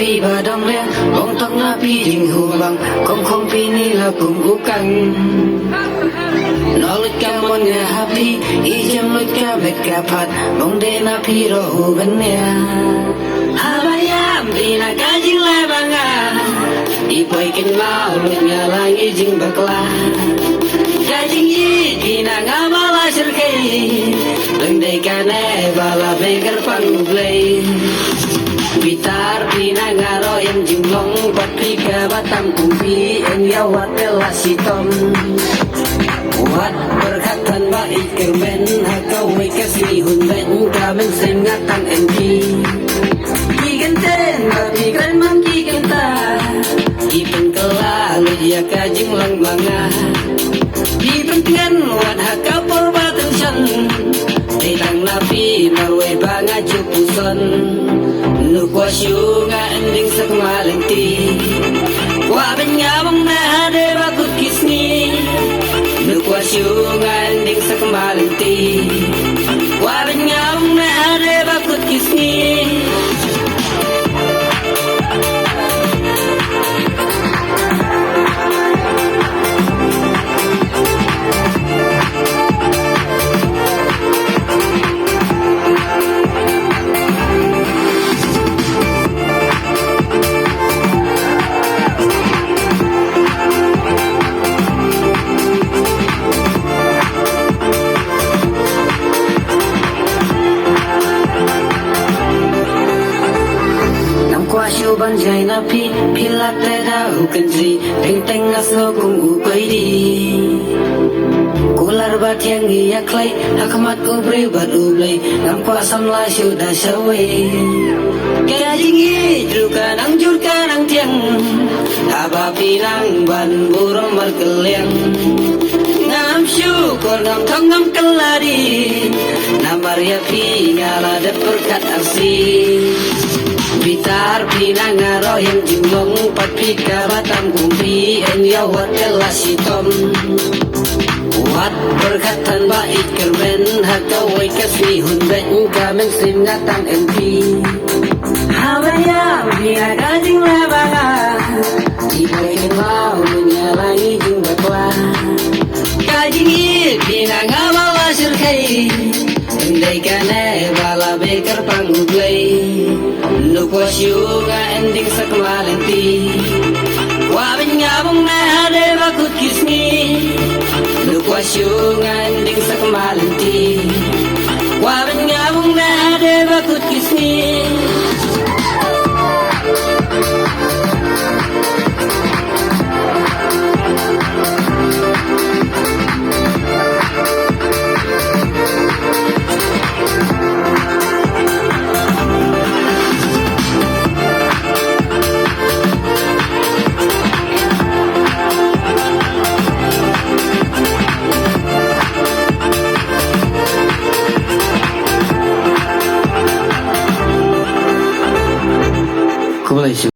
napi badang le bong tok napi ding hubang kong pi ni la kum ukang nolit ka mon ya happy I jam lut ka bet ka pat bong de napi ro huban ya habayam bina ka jing la banga I poi kin mau lut nya lang I jing bakla ka jing I bina nga bala sirkai leng de ka ne bala beker pang play Bitar pina ngaro yang jumlong Pati ke batang kumpi yang yawat relasi tom Wat berkatan baik kermen Hakau wikas mihun ben Kamen sengatan MP Kigenten babi keren mang kigenta Ipeng kelah Ludia kajing lang banga Dipentingan wat hakau porbatan syan Tidang napi marwe banga cupuson Nukwa syunga ending sa kumalenti Kwa benyawang na hade bakut kisni Nukwa syunga ending sa kumalenti Kwa benyawang na hade bakut kisni Banjai napi pilak teda ukendri teng teng asno kung upai di kular bat yang iya klay hakamat ubri bat ublay ngam kuasam la syuda syaway kajing idru kanang jur kanang tiang haba pinang ban burung berkeliang ngam syukur ngam tong ngam kelari namar ya pi ngala de perkat arsi Bitar pina ngaro yang jumlong Pati ka batang kumpi en yawat relasi tom Wat berkatan baik kerben Hakau wikas mihun ben Kamen singatan MP Habayam bina kajing labanga Iboy mau menyalangi jing bakla Kajing bina ngawala sirkai Endai kane bala beker pangublay Nukwa syunga ending sa kumalenti Kwa benyabong na hade bakut kisni Nukwa syunga ending sa kumalenti Kwa benyabong na hade bakut kisni Kau boleh